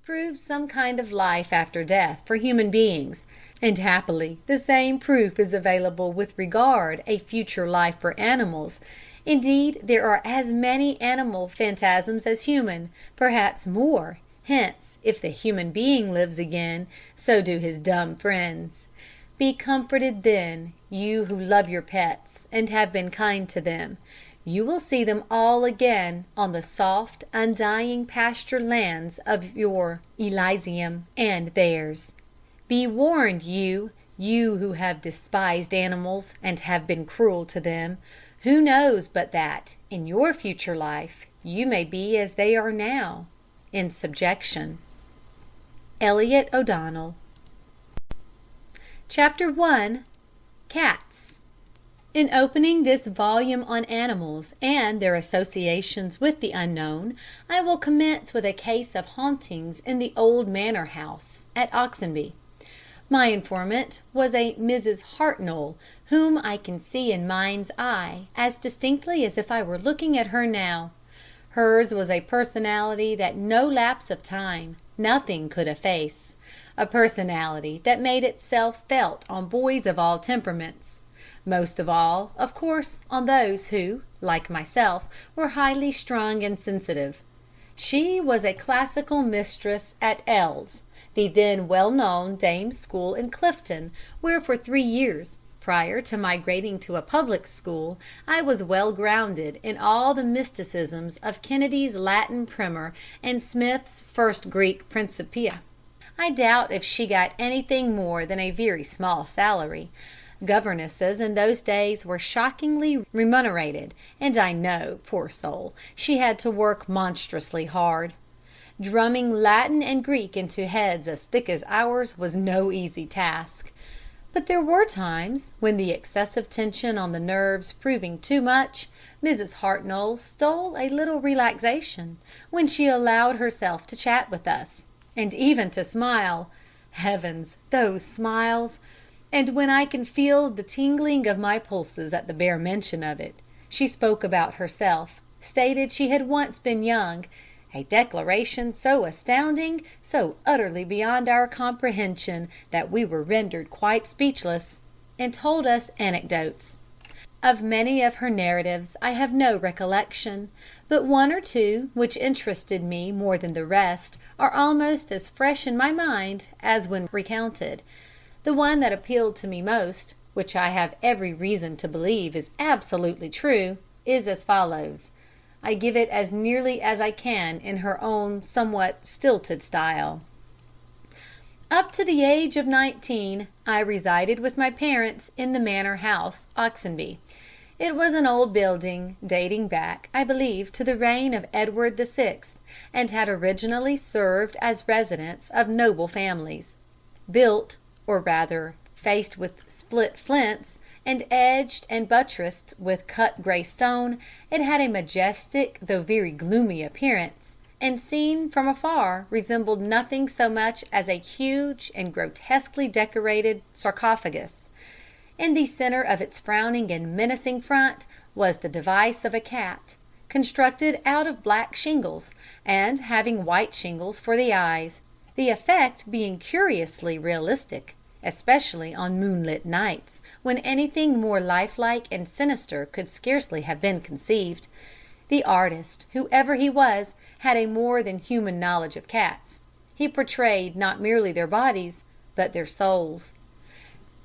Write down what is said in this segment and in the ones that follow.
proves some kind of life after death for human beings, and happily the same proof is available with regard a future life for animals. Indeed, there are as many animal phantasms as human, perhaps more. Hence, if the human being lives again, so do his dumb friends. Be comforted, then, you who love your pets and have been kind to them. You will see them all again on the soft, undying pasture lands of your Elysium and theirs. Be warned, you who have despised animals and have been cruel to them. Who knows but that, in your future life, you may be as they are now, in subjection. Elliott O'Donnell. Chapter 1. Cats. In opening this volume on animals and their associations with the unknown, I will commence with a case of hauntings in the old manor house at Oxenby. My informant was a Mrs. Hartnoll, whom I can see in mind's eye as distinctly as if I were looking at her now. Hers was a personality that no lapse of time, nothing could efface; a personality that made itself felt on boys of all temperaments; most of all, of course, on those who, like myself, were highly strung and sensitive. She was a classical mistress at L's, the then well-known dame's school in Clifton, where for 3 years, prior to migrating to a public school, I was well grounded in all the mysticisms of Kennedy's Latin Primer and Smith's First Greek Principia. I doubt if she got anything more than a very small salary. Governesses in those days were shockingly remunerated, and I know, poor soul, she had to work monstrously hard. Drumming Latin and Greek into heads as thick as ours was no easy task. But there were times when, the excessive tension on the nerves proving too much, Mrs. Hartnoll stole a little relaxation, when she allowed herself to chat with us, and even to smile. Heavens, those smiles! And when I can feel the tingling of my pulses at the bare mention of it, she spoke about herself, stated she had once been young, a declaration so astounding, so utterly beyond our comprehension, that we were rendered quite speechless, and told us anecdotes. Of many of her narratives I have no recollection, but one or two, which interested me more than the rest, are almost as fresh in my mind as when recounted. The one that appealed to me most, which I have every reason to believe is absolutely true, is as follows. I give it as nearly as I can in her own somewhat stilted style. Up to the age of 19 I resided with my parents in the manor house, Oxenby. It was an old building, dating back, I believe, to the reign of Edward VI, and had originally served as residence of noble families. Built, or rather faced with split flints, and edged and buttressed with cut grey stone, it had a majestic though very gloomy appearance, and seen from afar resembled nothing so much as a huge and grotesquely decorated sarcophagus. In the centre of its frowning and menacing front was the device of a cat, constructed out of black shingles, and having white shingles for the eyes, the effect being curiously realistic, especially on moonlit nights, when anything more lifelike and sinister could scarcely have been conceived. The artist, whoever he was, had a more than human knowledge of cats. He portrayed not merely their bodies, but their souls.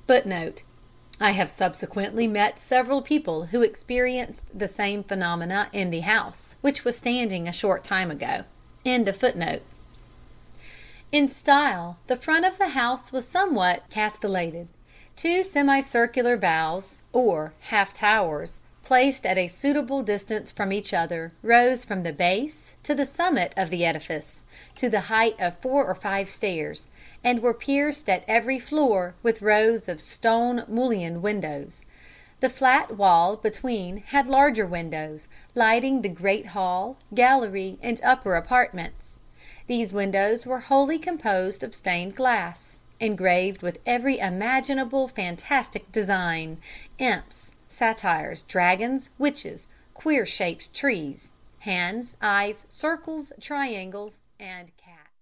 [Footnote: I have subsequently met several people who experienced the same phenomena in the house, which was standing a short time ago.] In style, the front of the house was somewhat castellated. 2 semicircular bows, or half towers, placed at a suitable distance from each other, rose from the base to the summit of the edifice, to the height of 4 or 5 stairs, and were pierced at every floor with rows of stone mullioned windows. The flat wall between had larger windows, lighting the great hall, gallery, and upper apartments. These windows were wholly composed of stained glass, engraved with every imaginable fantastic design: imps, satyrs, dragons, witches, queer shaped trees, hands, eyes, circles, triangles, and